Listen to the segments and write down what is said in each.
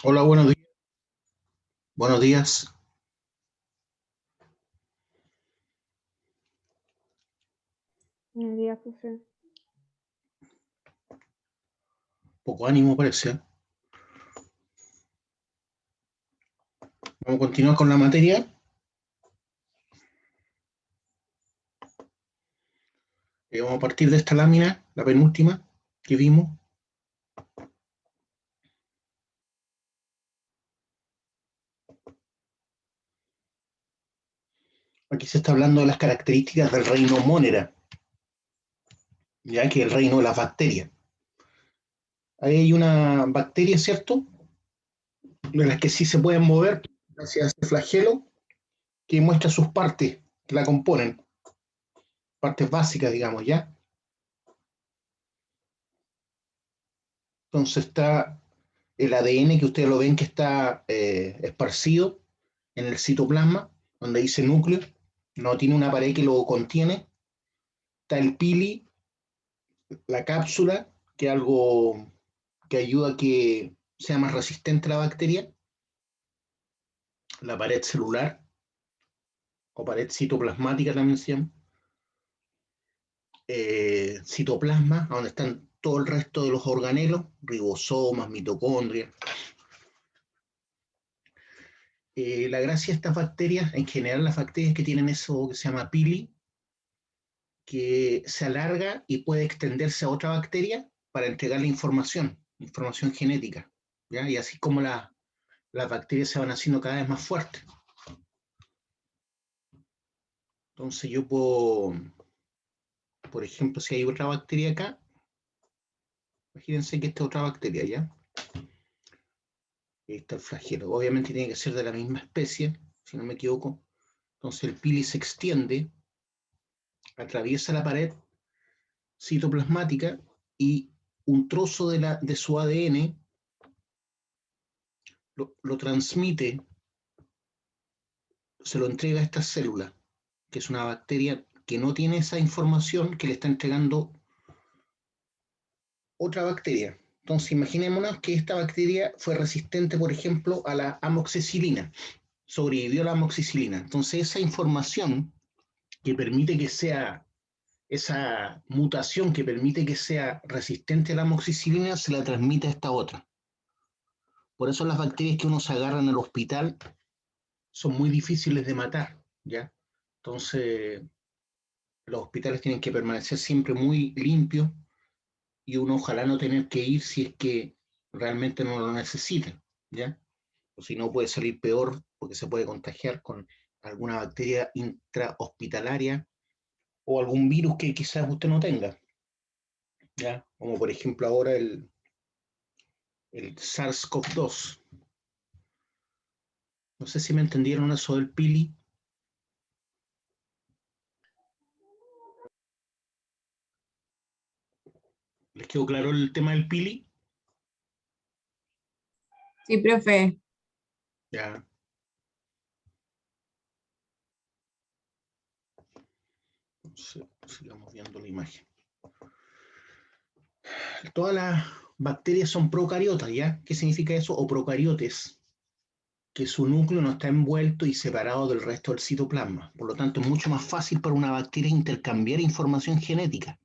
Hola, buenos días. Buenos días. Buenos días, profe. Poco ánimo parece, ¿eh? Vamos a continuar con la materia. Vamos a partir de esta lámina, la penúltima que vimos. Aquí se está hablando de las características del reino Monera, ya que es el reino de las bacterias. Ahí hay una bacteria, ¿cierto? De las que sí se pueden mover hacia ese flagelo, que muestra sus partes que la componen, partes básicas, digamos, ¿ya? Entonces está el ADN, que ustedes lo ven que está esparcido en el citoplasma, donde dice núcleo, no tiene una pared que lo contiene. Está el pili, la cápsula, que es algo que ayuda a que sea más resistente a la bacteria. La pared celular, o pared citoplasmática también se llama. Citoplasma, donde están todo el resto de los organelos, ribosomas, mitocondrias. La gracia de estas bacterias, en general las bacterias que tienen eso que se llama pili, que se alarga y puede extenderse a otra bacteria para entregarle información genética, ¿ya? Y así como las bacterias se van haciendo cada vez más fuertes. Entonces yo puedo, por ejemplo, si hay otra bacteria acá, imagínense que esta otra bacteria, ¿ya? Ahí está el flagelo. Obviamente tiene que ser de la misma especie, si no me equivoco. Entonces el pili se extiende, atraviesa la pared citoplasmática y un trozo de su ADN lo transmite, se lo entrega a esta célula, que es una bacteria que no tiene esa información que le está entregando otra bacteria. Entonces, imaginémonos que esta bacteria fue resistente, por ejemplo, a la amoxicilina, sobrevivió a la amoxicilina. Entonces, esa información que permite que sea, esa mutación que permite que sea resistente a la amoxicilina, se la transmite a esta otra. Por eso las bacterias que uno se agarra en el hospital son muy difíciles de matar, ¿ya? Entonces, los hospitales tienen que permanecer siempre muy limpios y uno ojalá no tener que ir si es que realmente no lo necesita, ¿ya? O si no puede salir peor porque se puede contagiar con alguna bacteria intrahospitalaria o algún virus que quizás usted no tenga, ¿ya? Como por ejemplo ahora el SARS-CoV-2. No sé si me entendieron eso del pili. ¿Les quedó claro el tema del pili? Sí, profe. Ya. Entonces, sigamos viendo la imagen. Todas las bacterias son procariotas, ¿ya? ¿Qué significa eso? O procariotes, que su núcleo no está envuelto y separado del resto del citoplasma. Por lo tanto, es mucho más fácil para una bacteria intercambiar información genética.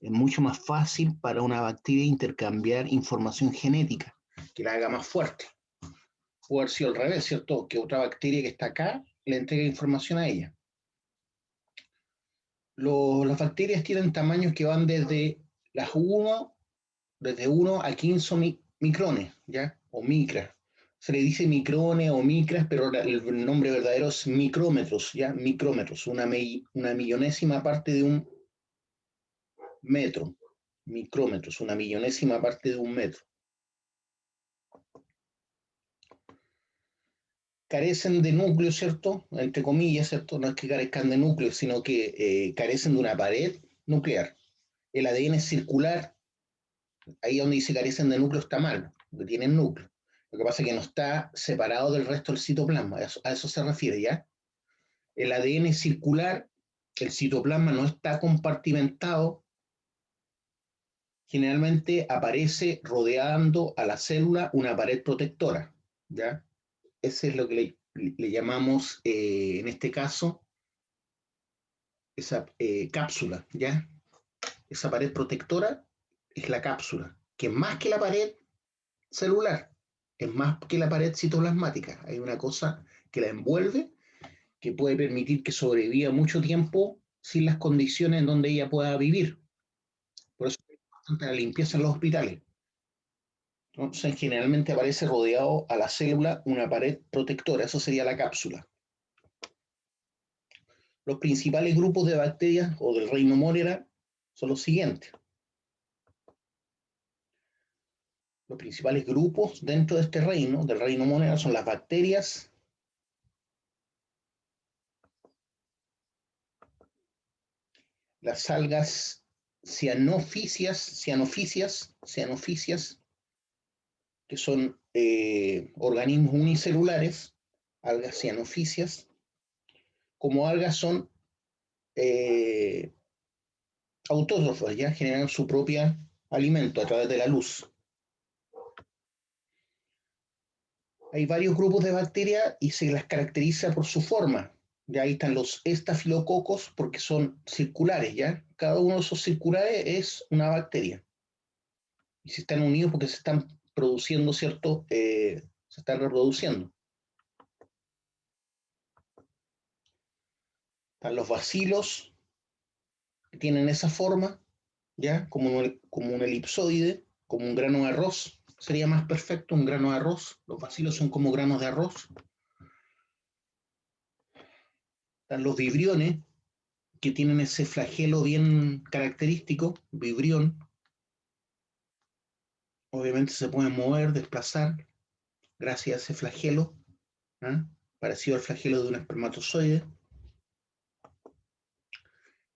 Es mucho más fácil para una bacteria intercambiar información genética, que la haga más fuerte. Puede haber sido al revés, ¿cierto? Que otra bacteria que está acá le entrega información a ella. Las bacterias tienen tamaños que van las 1 desde 1 a 15 micrones, ¿ya? O micras. Se le dice micrones o micras, pero el nombre verdadero es micrómetros, ¿ya? Micrómetros, una millonésima parte de un metro. Micrómetros, una millonésima parte de un metro. Carecen de núcleo, ¿cierto? Entre comillas, ¿cierto? No es que carezcan de núcleo, sino que carecen de una pared nuclear. El ADN es circular, ahí donde dice carecen de núcleo está mal, porque tienen núcleo. Lo que pasa es que no está separado del resto del citoplasma, a eso se refiere, ¿ya? El ADN es circular, el citoplasma no está compartimentado, generalmente aparece rodeando a la célula una pared protectora, ¿ya? Ese es lo que le llamamos, en este caso, esa cápsula, ¿ya? Esa pared protectora es la cápsula, que es más que la pared celular, es más que la pared citoplasmática. Hay una cosa que la envuelve que puede permitir que sobreviva mucho tiempo sin las condiciones en donde ella pueda vivir. Por eso es importante la limpieza en los hospitales. Entonces, generalmente aparece rodeado a la célula una pared protectora, eso sería la cápsula. Los principales grupos de bacterias o del reino Monera son los siguientes. Los principales grupos dentro de este reino, del reino Monera, son las bacterias, las algas cianofisias, que son organismos unicelulares, algas cianofisias. Como algas son autótrofas, ya generan su propio alimento a través de la luz. Hay varios grupos de bacterias y se las caracteriza por su forma. Ya ahí están los estafilococos porque son circulares, ¿ya? Cada uno de esos circulares es una bacteria. Y si están unidos porque se están produciendo, ¿cierto? Se están reproduciendo. Están los bacilos, que tienen esa forma, ¿ya? Como un elipsoide, como un grano de arroz. Sería más perfecto un grano de arroz. Los bacilos son como granos de arroz. Están los vibriones, que tienen ese flagelo bien característico, vibrión. Obviamente se pueden mover, desplazar, gracias a ese flagelo, ¿eh? Parecido al flagelo de un espermatozoide.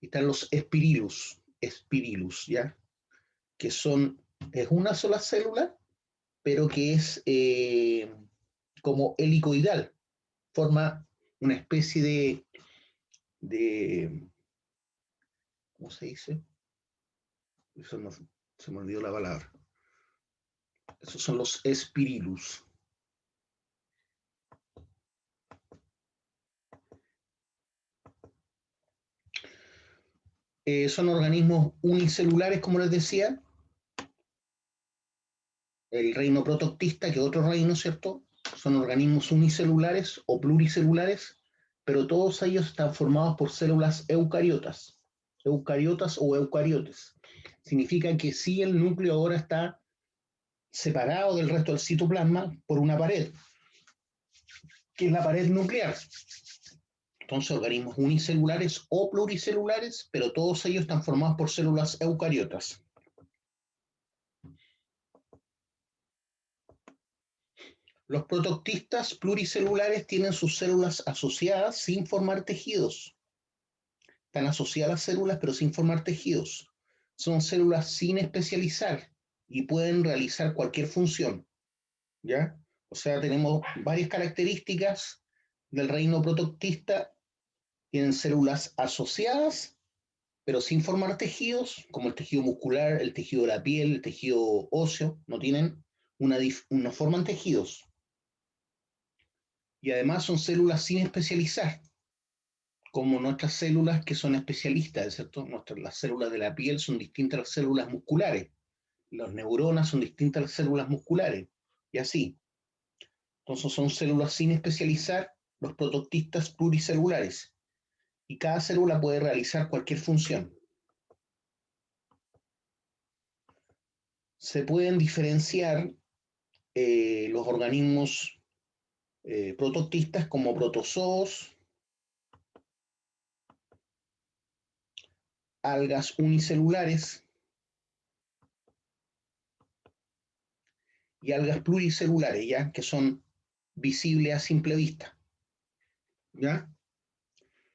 Y están los espirillus, ¿ya? Que es una sola célula, pero que es como helicoidal, forma una especie de ¿cómo se dice? Eso no, se me olvidó la palabra. Esos son los espirillus. Son organismos unicelulares, como les decía. El reino protoctista, que es otro reino, ¿cierto? Son organismos unicelulares o pluricelulares, pero todos ellos están formados por células eucariotas o eucariotes. Significa que sí, el núcleo ahora está separado del resto del citoplasma por una pared, que es la pared nuclear. Entonces, organismos unicelulares o pluricelulares, pero todos ellos están formados por células eucariotas. Los protoctistas pluricelulares tienen sus células asociadas sin formar tejidos. Están asociadas las células, pero sin formar tejidos. Son células sin especializar y pueden realizar cualquier función, ¿ya? O sea, tenemos varias características del reino protoctista. Tienen células asociadas, pero sin formar tejidos, como el tejido muscular, el tejido de la piel, el tejido óseo, no forman tejidos. Y además son células sin especializar, como nuestras células que son especialistas, ¿cierto? Las células de la piel son distintas a las células musculares, las neuronas son distintas a las células musculares, y así. Entonces son células sin especializar, los protoctistas pluricelulares, y cada célula puede realizar cualquier función. Se pueden diferenciar los organismos protoctistas como protozoos, algas unicelulares y algas pluricelulares, ¿ya? Que son visibles a simple vista, ¿ya?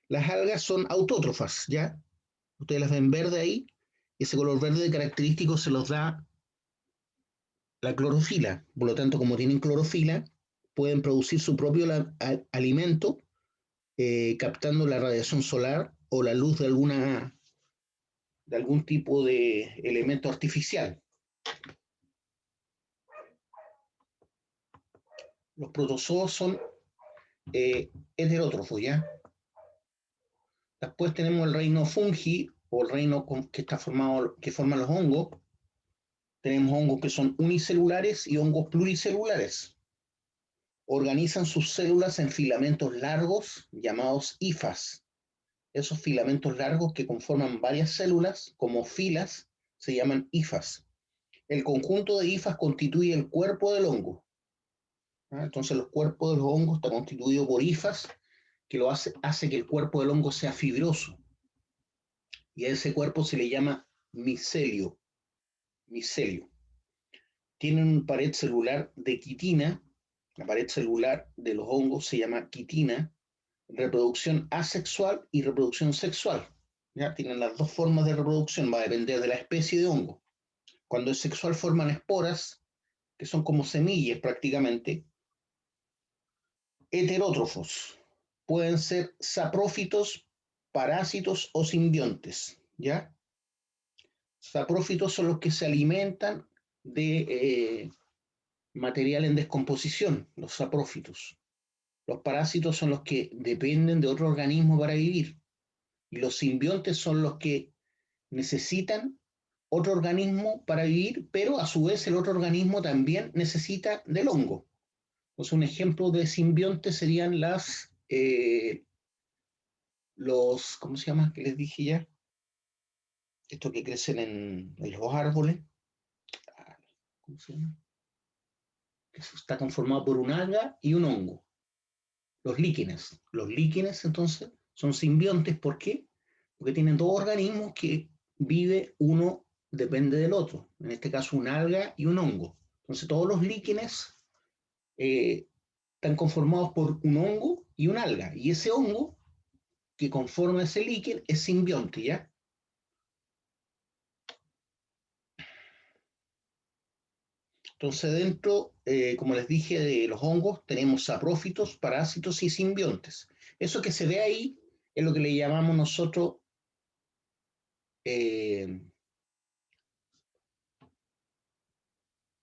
Las algas son autótrofas, ¿ya? Ustedes las ven verde ahí, ese color verde característico se los da la clorofila. Por lo tanto, como tienen clorofila, pueden producir su propio alimento captando la radiación solar o la luz de alguna de algún tipo de elemento artificial. Los protozoos son heterótrofos, ¿ya? Después tenemos el reino fungi, o el reino que está formado, que forman los hongos. Tenemos hongos que son unicelulares y hongos pluricelulares. Organizan sus células en filamentos largos llamados hifas. Esos filamentos largos que conforman varias células como filas se llaman hifas. El conjunto de hifas constituye el cuerpo del hongo. Entonces los cuerpos de los hongos están constituidos por hifas que lo hace que el cuerpo del hongo sea fibroso. Y a ese cuerpo se le llama micelio. Micelio. Tienen una pared celular de quitina. La pared celular de los hongos se llama quitina. Reproducción asexual y reproducción sexual. ¿Ya? Tienen las dos formas de reproducción, va a depender de la especie de hongo. Cuando es sexual forman esporas, que son como semillas prácticamente. Heterótrofos. Pueden ser saprófitos, parásitos o simbiontes. ¿Ya? Saprófitos son los que se alimentan de material en descomposición, los saprófitos. Los parásitos son los que dependen de otro organismo para vivir. Y los simbiontes son los que necesitan otro organismo para vivir, pero a su vez el otro organismo también necesita del hongo. Entonces, un ejemplo de simbionte serían ¿cómo se llama? Que les dije ya. Estos que crecen en los árboles. ¿Cómo se llama? Eso está conformado por un alga y un hongo. Los líquenes. Los líquenes, entonces, son simbiontes. ¿Por qué? Porque tienen dos organismos que vive uno depende del otro. En este caso, un alga y un hongo. Entonces, todos los líquenes están conformados por un hongo y un alga. Y ese hongo que conforma ese líquen es simbionte, ¿ya? Entonces, dentro, como les dije, de los hongos tenemos saprófitos, parásitos y simbiontes. Eso que se ve ahí es lo que le llamamos nosotros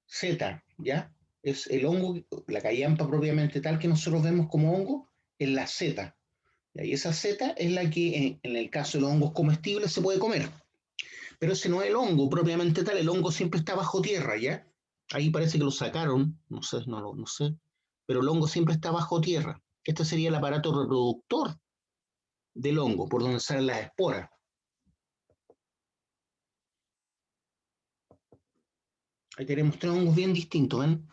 Z, ¿ya? Es el hongo, la callampa propiamente tal que nosotros vemos como hongo, es la Z. Y esa Z es la que en el caso de los hongos comestibles se puede comer. Pero ese no es el hongo propiamente tal, el hongo siempre está bajo tierra, ¿ya? Ahí parece que lo sacaron, no sé, no sé, pero el hongo siempre está bajo tierra. Este sería el aparato reproductor del hongo, por donde salen las esporas. Ahí tenemos tres hongos bien distintos, ¿ven?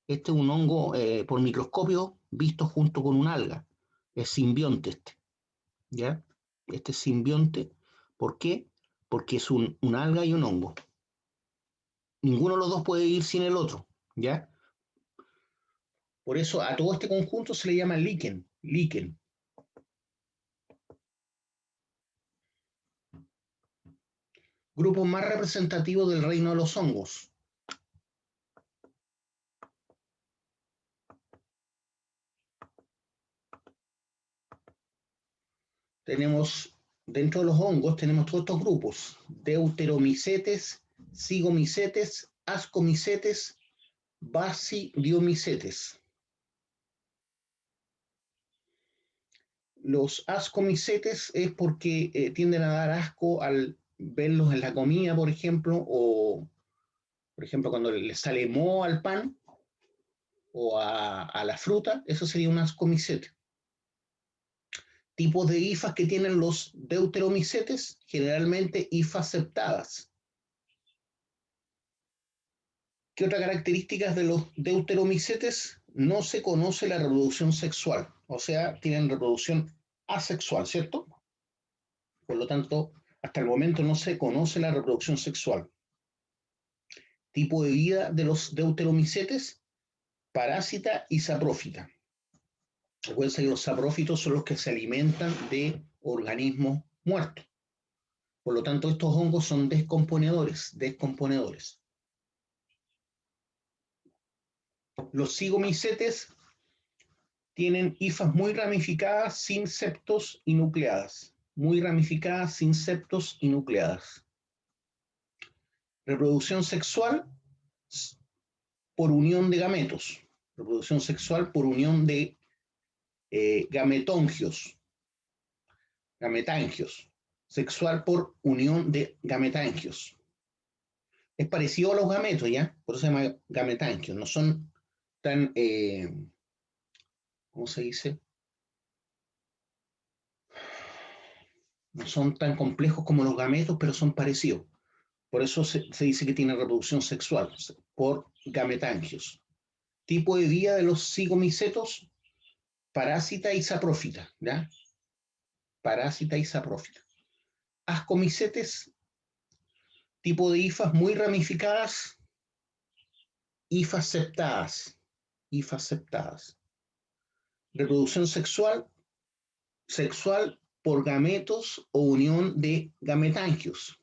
Este es un hongo por microscopio visto junto con un alga. Es simbionte este, ¿ya? Este es simbionte. ¿Por qué? Porque es un alga y un hongo. Ninguno de los dos puede vivir sin el otro, ¿ya? Por eso a todo este conjunto se le llama líquen. Líquen. Grupo más representativo del reino de los hongos. Tenemos, dentro de los hongos, tenemos todos estos grupos: deuteromicetes, zigomicetes, ascomicetes, basidiomicetes. Los ascomicetes es porque tienden a dar asco al verlos en la comida, por ejemplo, o por ejemplo cuando le sale moho al pan o a la fruta, eso sería un ascomicete. Tipos de hifas que tienen los deuteromicetes, generalmente hifas septadas. ¿Qué otra característica de los deuteromicetes? No se conoce la reproducción sexual, o sea, tienen reproducción asexual, ¿cierto? Por lo tanto, hasta el momento no se conoce la reproducción sexual. Tipo de vida de los deuteromicetes: parásita y saprófita. Recuerden que los saprófitos son los que se alimentan de organismos muertos. Por lo tanto, estos hongos son descomponedores. Los zigomicetes tienen hifas muy ramificadas, sin septos y nucleadas. muy ramificadas, sin septos y nucleadas. Reproducción sexual por unión de gametos. Reproducción sexual por unión de gametongios. Gametangios. Sexual por unión de gametangios. Es parecido a los gametos, ¿ya? Por eso se llama gametangios. No son tan, ¿cómo se dice? No son tan complejos como los gametos, pero son parecidos. Por eso se dice que tiene reproducción sexual, por gametangios. Tipo de vida de los cigomicetos, parásita y saprófita, ¿ya? Parásita y saprófita. Ascomicetes, tipo de hifas muy ramificadas, hifas septadas. Hifas septadas. Reproducción sexual, sexual por gametos o unión de gametangios.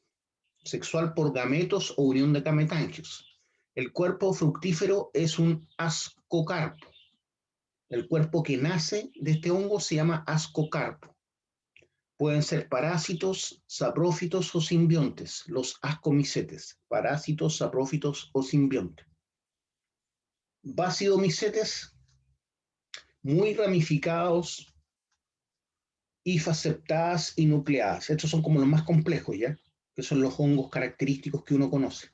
Sexual por gametos o unión de gametangios. El cuerpo fructífero es un ascocarpo. El cuerpo que nace de este hongo se llama ascocarpo. Pueden ser parásitos, saprófitos o simbiontes, los ascomicetes, parásitos, saprófitos o simbiontes. Basidomicetes, muy ramificados, hifas septadas y nucleadas. Estos son como los más complejos, ¿ya? Que son los hongos característicos que uno conoce.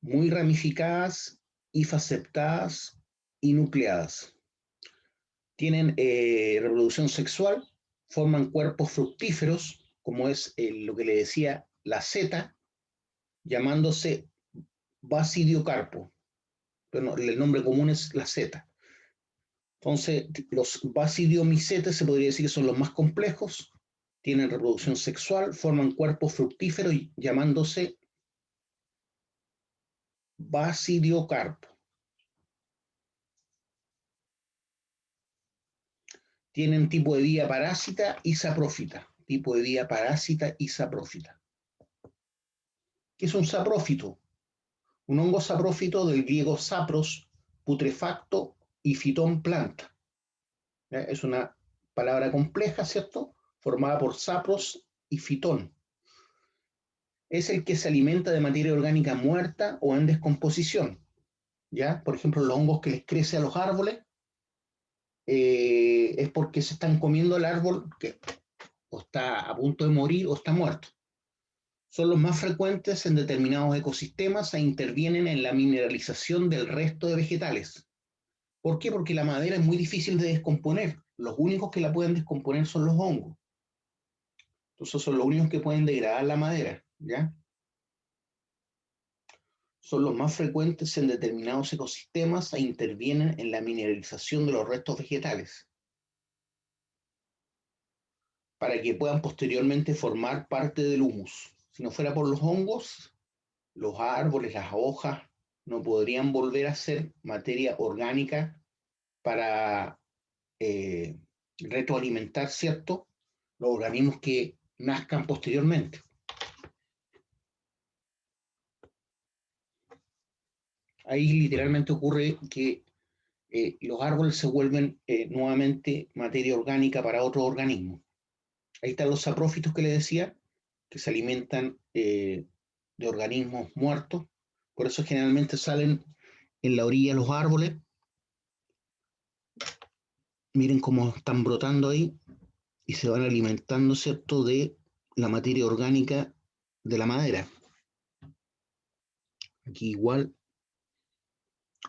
Muy ramificadas, hifas septadas y nucleadas. Tienen reproducción sexual, forman cuerpos fructíferos, como es lo que le decía la seta, llamándose basidiocarpo. Pero el nombre común es la seta. Entonces, los basidiomicetes se podría decir que son los más complejos, tienen reproducción sexual, forman cuerpos fructíferos llamándose basidiocarpo. Tienen tipo de vida parásita y saprófita. Tipo de vida parásita y saprófita. ¿Qué es un saprófito? Un hongo saprófito del griego sapros, putrefacto y fitón planta. Es una palabra compleja, ¿cierto? Formada por sapros y fitón. Es el que se alimenta de materia orgánica muerta o en descomposición. ¿Ya? Por ejemplo, los hongos que les crece a los árboles es porque se están comiendo el árbol que o está a punto de morir o está muerto. Son los más frecuentes en determinados ecosistemas e intervienen en la mineralización del resto de vegetales. ¿Por qué? Porque la madera es muy difícil de descomponer. Los únicos que la pueden descomponer son los hongos. Entonces son los únicos que pueden degradar la madera, ¿ya? Son los más frecuentes en determinados ecosistemas e intervienen en la mineralización de los restos vegetales para que puedan posteriormente formar parte del humus. Si no fuera por los hongos, los árboles, las hojas, no podrían volver a ser materia orgánica para retroalimentar, ¿cierto?, los organismos que nazcan posteriormente. Ahí literalmente ocurre que los árboles se vuelven nuevamente materia orgánica para otros organismos. Ahí están los saprófitos que les decía, que se alimentan de organismos muertos. Por eso generalmente salen en la orilla de los árboles. Miren cómo están brotando ahí y se van alimentando, ¿cierto?, de la materia orgánica de la madera. Aquí igual,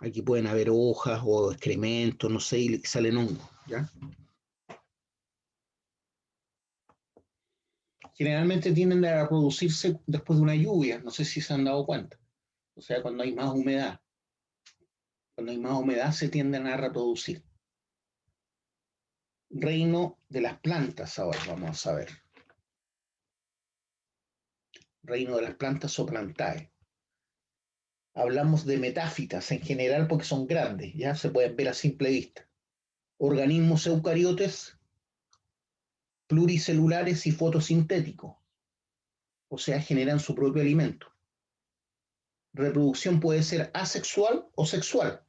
aquí pueden haber hojas o excrementos, no sé, y salen hongos, ¿ya? Generalmente tienden a reproducirse después de una lluvia, no sé si se han dado cuenta. O sea, cuando hay más humedad. Cuando hay más humedad se tienden a reproducir. Reino de las plantas, ahora vamos a ver. Reino de las plantas o plantae. Hablamos de metáfitas en general porque son grandes, ya se pueden ver a simple vista. Organismos eucariotes, pluricelulares y fotosintéticos, o sea, generan su propio alimento. Reproducción puede ser asexual o sexual.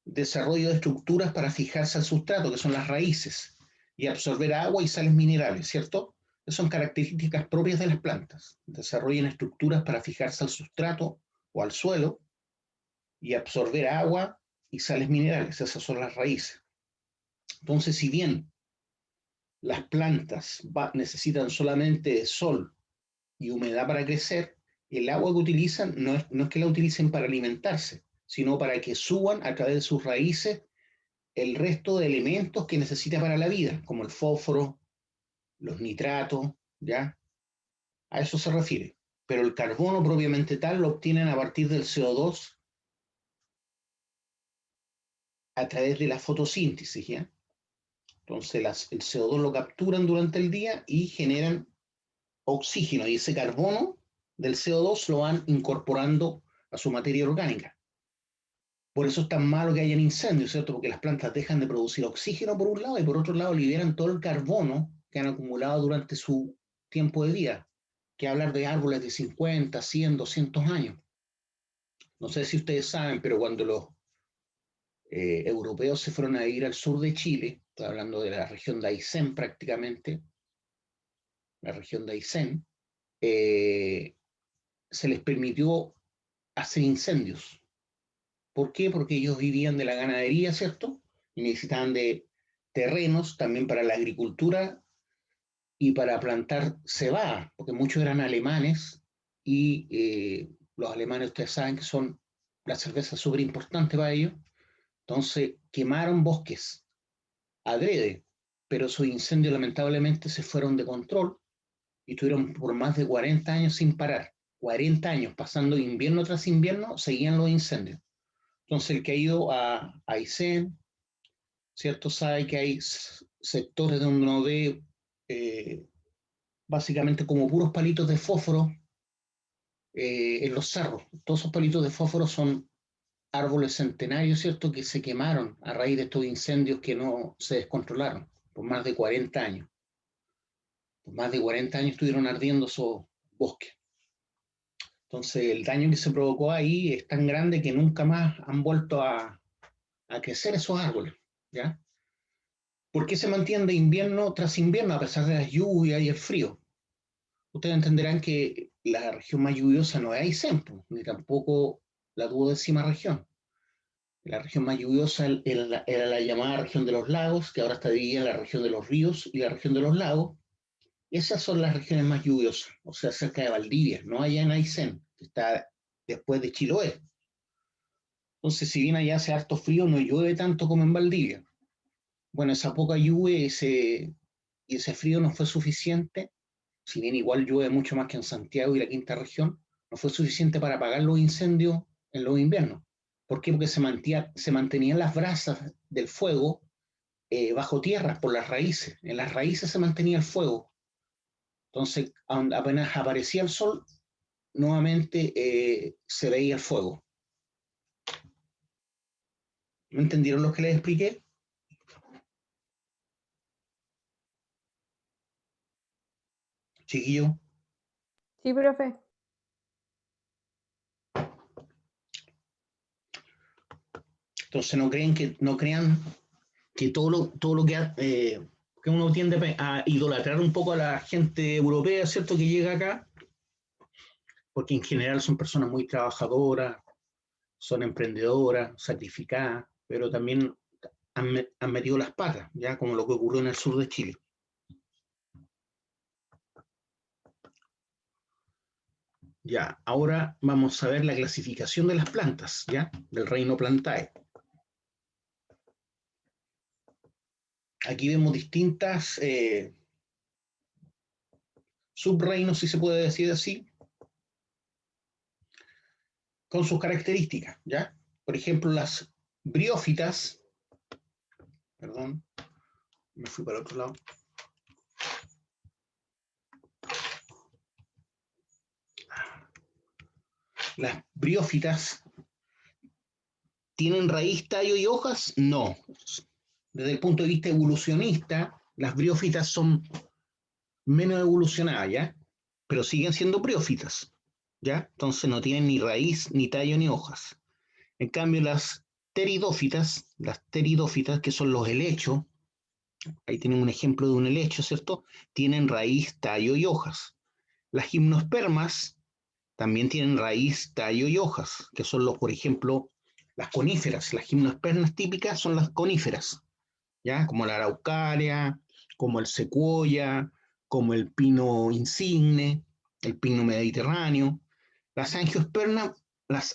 Desarrollo de estructuras para fijarse al sustrato, que son las raíces. y absorber agua y sales minerales, ¿cierto? Esas son características propias de las plantas. Desarrollan estructuras para fijarse al sustrato o al suelo y absorber agua y sales minerales. Esas son las raíces. Entonces, si bien las plantas necesitan solamente sol y humedad para crecer, el agua que utilizan no es que la utilicen para alimentarse, sino para que suban a través de sus raíces el resto de elementos que necesita para la vida, como el fósforo, los nitratos, ¿ya? A eso se refiere. Pero el carbono propiamente tal lo obtienen a partir del CO2 a través de la fotosíntesis, ¿ya? Entonces el CO2 lo capturan durante el día y generan oxígeno, y ese carbono del CO2 lo van incorporando a su materia orgánica. Por eso es tan malo que hayan incendios, ¿cierto? Porque las plantas dejan de producir oxígeno por un lado y por otro lado liberan todo el carbono que han acumulado durante su tiempo de vida, que hablar de árboles de 50, 100, 200 años. No sé si ustedes saben, pero cuando los europeos se fueron a vivir al sur de Chile, estoy hablando de la región de Aysén prácticamente, la región de Aysén, se les permitió hacer incendios. ¿Por qué? Porque ellos vivían de la ganadería, ¿cierto? Y necesitaban de terrenos también para la agricultura y para plantar cebada, porque muchos eran alemanes y los alemanes, ustedes saben que son la cerveza súper importante para ellos. Entonces quemaron bosques adrede, pero sus incendios lamentablemente se fueron de control y estuvieron por más de 40 años sin parar. 40 años, pasando invierno tras invierno, seguían los incendios. Entonces el que ha ido a Aysén, ¿cierto? Sabe que hay sectores donde uno ve básicamente como puros palitos de fósforo en los cerros. Todos esos palitos de fósforo son árboles centenarios, ¿cierto? Que se quemaron a raíz de estos incendios que no se descontrolaron por más de 40 años. Por más de 40 años estuvieron ardiendo esos bosques. Entonces el daño que se provocó ahí es tan grande que nunca más han vuelto a crecer esos árboles, ¿ya? ¿Por qué se mantienen de invierno tras invierno a pesar de las lluvias y el frío? Ustedes entenderán que la región más lluviosa no es Aysén, ni tampoco la duodécima región. La región más lluviosa era la llamada región de los lagos, que ahora está dividida en la región de los ríos y la región de los lagos. Esas son las regiones más lluviosas, o sea, cerca de Valdivia, no allá en Aysén, que está después de Chiloé. Entonces, si bien allá hace harto frío, no llueve tanto como en Valdivia. Bueno, esa poca lluvia y ese frío no fue suficiente, si bien igual llueve mucho más que en Santiago y la quinta región, no fue suficiente para apagar los incendios en los inviernos. ¿Por qué? Porque se mantenían las brasas del fuego bajo tierra, por las raíces. En las raíces se mantenía el fuego. Entonces, apenas aparecía el sol, nuevamente se veía el fuego. ¿Me entendieron lo que les expliqué? Chiquillo. Sí, profe. Entonces no crean que todo lo que uno tiende a idolatrar un poco a la gente europea, ¿cierto? Que llega acá, porque en general son personas muy trabajadoras, son emprendedoras, sacrificadas, pero también han metido las patas, ya como lo que ocurrió en el sur de Chile. Ya, ahora vamos a ver la clasificación de las plantas, ya, del reino Plantae. Aquí vemos distintas subreinos, si se puede decir así, con sus características, ¿ya? Por ejemplo, las briófitas, perdón, me fui para otro lado. Las briófitas tienen raíz, tallo y hojas, no. Desde el punto de vista evolucionista, las briófitas son menos evolucionadas, ¿ya? Pero siguen siendo briófitas, ¿ya? Entonces no tienen ni raíz, ni tallo, ni hojas. En cambio, las pteridófitas, que son los helechos, ahí tienen un ejemplo de un helecho, ¿cierto? Tienen raíz, tallo y hojas. Las gimnospermas también tienen raíz, tallo y hojas, que son los, por ejemplo, las coníferas. Las gimnospermas típicas son las coníferas, ¿ya? Como la araucaria, como el secuoya, como el pino insigne, el pino mediterráneo. Las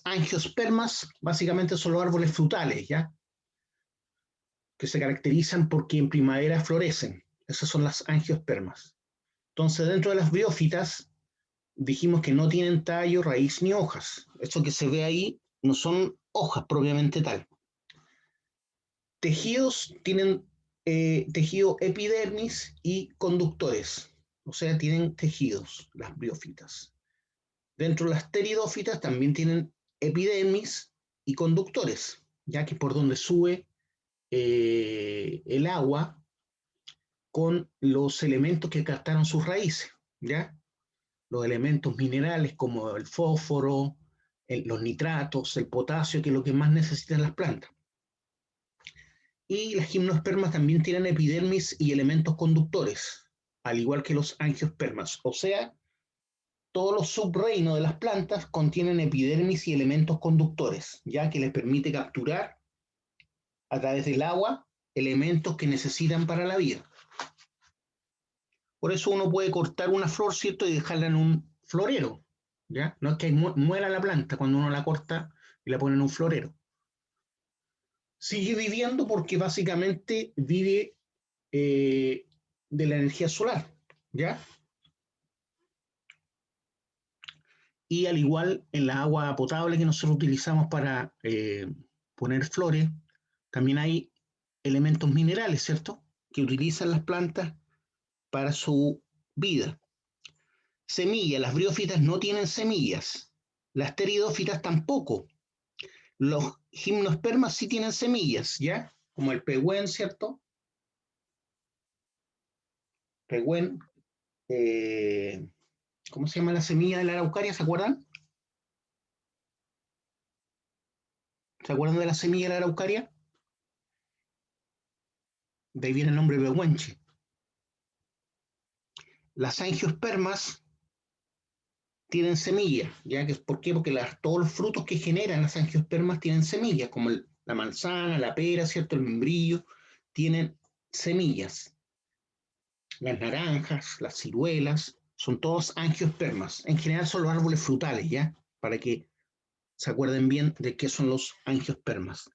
angiospermas básicamente son los árboles frutales, ¿ya? Que se caracterizan porque en primavera florecen. Esas son las angiospermas. Entonces, dentro de las briófitas, dijimos que no tienen tallo, raíz ni hojas. Eso que se ve ahí no son hojas propiamente tal. Tejidos tienen tejido epidermis y conductores, o sea, tienen tejidos las briófitas. Dentro de las pteridófitas también tienen epidermis y conductores, ya que por donde sube el agua con los elementos que captaron sus raíces, ¿ya? Los elementos minerales como el fósforo, los nitratos, el potasio, que es lo que más necesitan las plantas. Y las gimnospermas también tienen epidermis y elementos conductores, al igual que los angiospermas. O sea, todos los subreinos de las plantas contienen epidermis y elementos conductores, ya que les permite capturar a través del agua elementos que necesitan para la vida. Por eso uno puede cortar una flor, ¿cierto? Y dejarla en un florero, ¿ya? No es que muera la planta cuando uno la corta y la pone en un florero. Sigue viviendo porque básicamente vive de la energía solar, ¿ya? Y al igual en la agua potable que nosotros utilizamos para poner flores, también hay elementos minerales, ¿cierto? Que utilizan las plantas para su vida. Semillas, las briófitas no tienen semillas, las pteridófitas tampoco. Los gimnospermas sí tienen semillas, ¿ya? Como el pehuen, ¿cierto? Pehuen, eh, ¿cómo se llama la semilla de la araucaria? ¿Se acuerdan? ¿Se acuerdan de la semilla de la araucaria? De ahí viene el nombre pehuenche. Las angiospermas tienen semillas, ¿ya? ¿Por qué? Porque todos los frutos que generan las angiospermas tienen semillas, como la manzana, la pera, ¿cierto? El membrillo, tienen semillas. Las naranjas, las ciruelas, son todos angiospermas. En general son los árboles frutales, ¿ya? Para que se acuerden bien de qué son los angiospermas.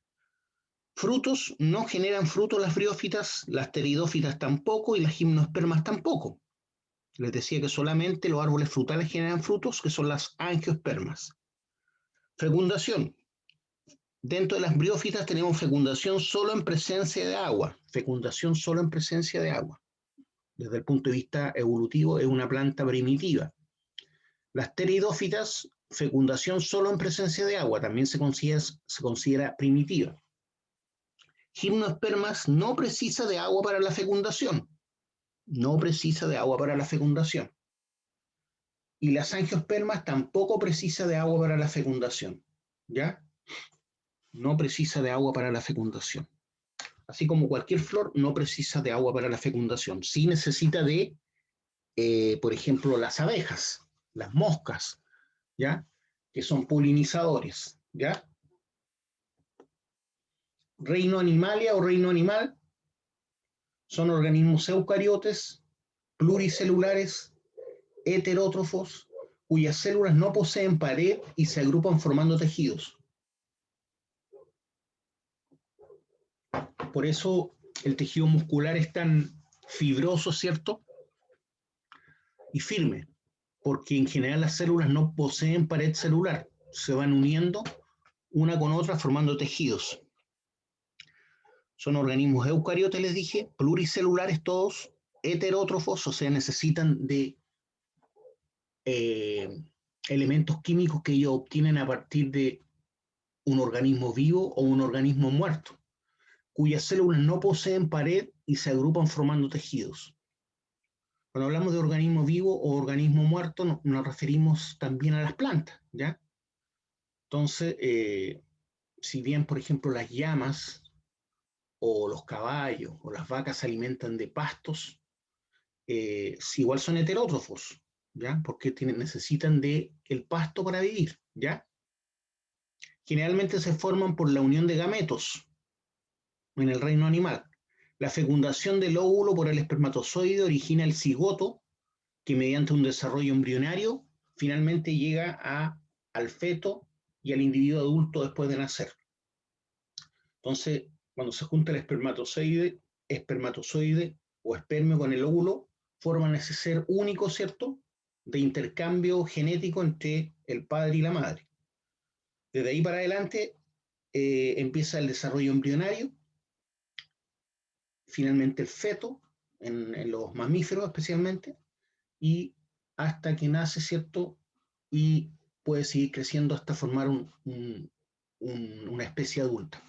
Frutos no generan frutos las briófitas, las pteridófitas tampoco y las gimnospermas tampoco. Les decía que solamente los árboles frutales generan frutos, que son las angiospermas. Fecundación. Dentro de las briófitas tenemos fecundación solo en presencia de agua. Fecundación solo en presencia de agua. Desde el punto de vista evolutivo es una planta primitiva. Las pteridófitas, fecundación solo en presencia de agua, también se considera primitiva. Gimnospermas no precisa de agua para la fecundación. No precisa de agua para la fecundación. Y las angiospermas tampoco precisa de agua para la fecundación. ¿Ya? No precisa de agua para la fecundación. Así como cualquier flor no precisa de agua para la fecundación. Sí necesita de, por ejemplo, las abejas, las moscas, ¿ya? Que son polinizadores, ¿ya? Reino animalia o reino animal son organismos eucariotes, pluricelulares, heterótrofos, cuyas células no poseen pared y se agrupan formando tejidos. Por eso el tejido muscular es tan fibroso, ¿cierto? Y firme, porque en general las células no poseen pared celular, se van uniendo una con otra formando tejidos. Son organismos eucariotes, les dije, pluricelulares todos, heterótrofos, o sea, necesitan de elementos químicos que ellos obtienen a partir de un organismo vivo o un organismo muerto, cuyas células no poseen pared y se agrupan formando tejidos. Cuando hablamos de organismo vivo o organismo muerto, nos referimos también a las plantas, ¿ya? Entonces, si bien, por ejemplo, las llamas o los caballos o las vacas se alimentan de pastos, igual son heterótrofos, ¿ya? Porque necesitan de el pasto para vivir, ¿ya? Generalmente se forman por la unión de gametos en el reino animal. La fecundación del óvulo por el espermatozoide origina el cigoto, que mediante un desarrollo embrionario finalmente llega al feto y al individuo adulto después de nacer. Entonces, cuando se junta el espermatozoide o espermio con el óvulo, forman ese ser único, ¿cierto?, de intercambio genético entre el padre y la madre. Desde ahí para adelante empieza el desarrollo embrionario, finalmente el feto, en los mamíferos especialmente, y hasta que nace, ¿cierto? Y puede seguir creciendo hasta formar una especie adulta.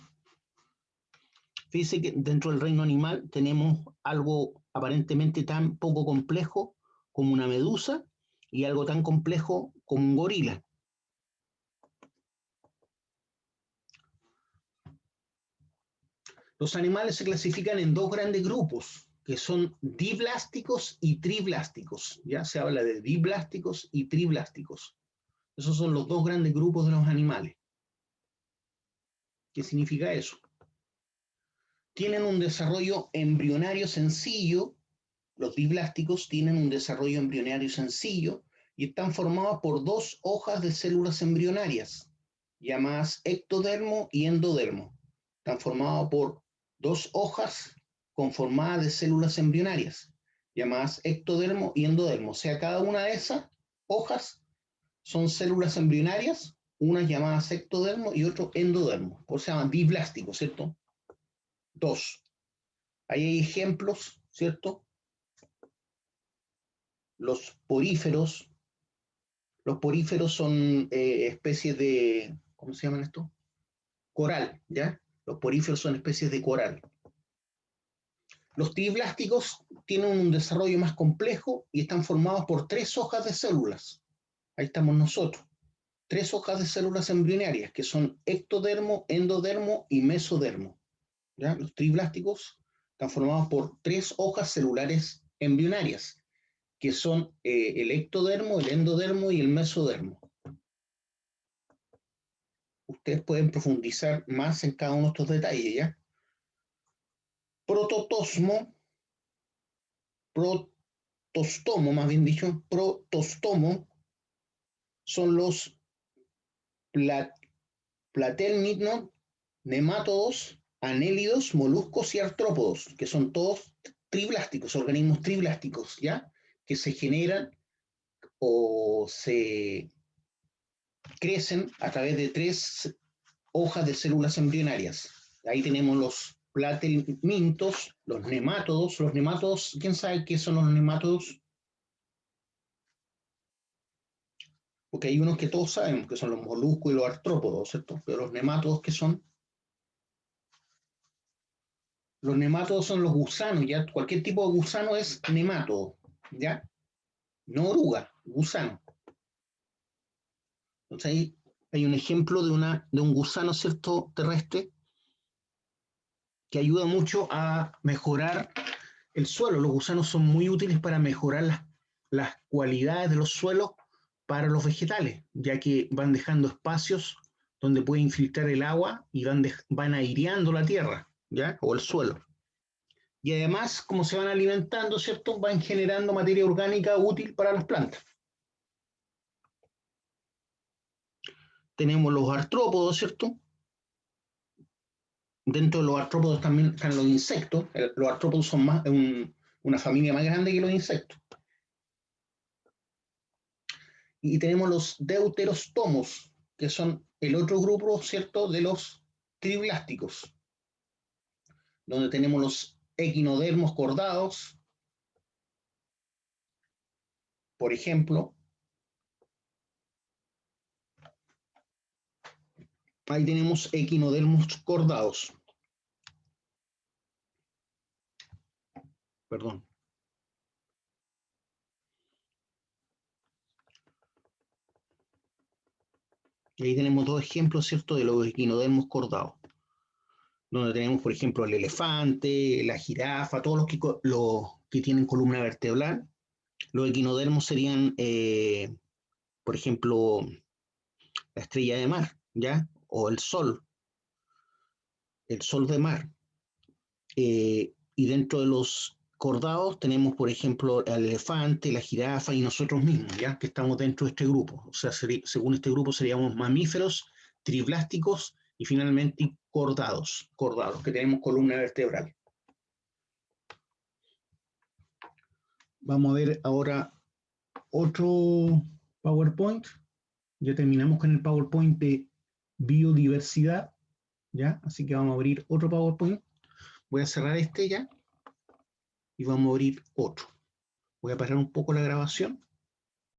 Fíjense que dentro del reino animal tenemos algo aparentemente tan poco complejo como una medusa y algo tan complejo como un gorila. Los animales se clasifican en dos grandes grupos, que son diblásticos y triblásticos. Ya se habla de diblásticos y triblásticos. Esos son los dos grandes grupos de los animales. ¿Qué significa eso? Tienen un desarrollo embrionario sencillo, los diblásticos tienen un desarrollo embrionario sencillo y están formados por dos hojas de células embrionarias, llamadas ectodermo y endodermo. Están formados por dos hojas conformadas de células embrionarias, llamadas ectodermo y endodermo. O sea, cada una de esas hojas son células embrionarias, unas llamadas ectodermo y otro endodermo. O sea, diblásticos, ¿cierto? Dos. Ahí hay ejemplos, ¿cierto? Los poríferos son especies de, ¿cómo se llaman esto? Coral, ¿ya? Los poríferos son especies de coral. Los triblásticos tienen un desarrollo más complejo y están formados por tres hojas de células. Ahí estamos nosotros. Tres hojas de células embrionarias, que son ectodermo, endodermo y mesodermo. ¿Ya? Los triblásticos están formados por tres hojas celulares embrionarias, que son el ectodermo, el endodermo y el mesodermo. Ustedes pueden profundizar más en cada uno de estos detalles, ¿ya? Protostomo, más bien dicho, protostomo son los platelmintos, nemátodos, anélidos, moluscos y artrópodos, que son todos triblásticos, organismos triblásticos, ¿ya? Que se generan o se crecen a través de tres hojas de células embrionarias. Ahí tenemos los platelmintos, los nemátodos. Los nemátodos, ¿quién sabe qué son los nemátodos? Porque hay unos que todos sabemos que son los moluscos y los artrópodos, ¿cierto? Pero los nemátodos, ¿qué son? Los nemátodos son los gusanos, ¿ya? Cualquier tipo de gusano es nemátodo, ¿ya? No oruga, gusano. Entonces ahí hay un ejemplo de un gusano, ¿cierto?, terrestre, que ayuda mucho a mejorar el suelo. Los gusanos son muy útiles para mejorar las cualidades de los suelos para los vegetales, ya que van dejando espacios donde puede infiltrar el agua y van aireando la tierra, ¿ya? O el suelo. Y además, como se van alimentando, ¿cierto?, van generando materia orgánica útil para las plantas. Tenemos los artrópodos, ¿cierto? Dentro de los artrópodos también están los insectos. Los artrópodos son una familia más grande que los insectos. Y tenemos los deuterostomos, que son el otro grupo, ¿cierto?, de los triblásticos, donde tenemos los equinodermos cordados, por ejemplo. Ahí tenemos equinodermos cordados. Perdón. Y ahí tenemos dos ejemplos, ¿cierto?, de los equinodermos cordados. donde tenemos, por ejemplo, el elefante, la jirafa, todos los que tienen columna vertebral. Los equinodermos serían, por ejemplo, la estrella de mar, ¿ya? O el sol de mar. Y dentro de los cordados tenemos, por ejemplo, el elefante, la jirafa y nosotros mismos, ¿ya? Que estamos dentro de este grupo. O sea, según este grupo seríamos mamíferos, triblásticos y finalmente cordados, que tenemos columna vertebral. Vamos a ver ahora otro PowerPoint. Ya terminamos con el PowerPoint de biodiversidad, ¿ya? Así que vamos a abrir otro PowerPoint. Voy a cerrar este ya y vamos a abrir otro. Voy a parar un poco la grabación.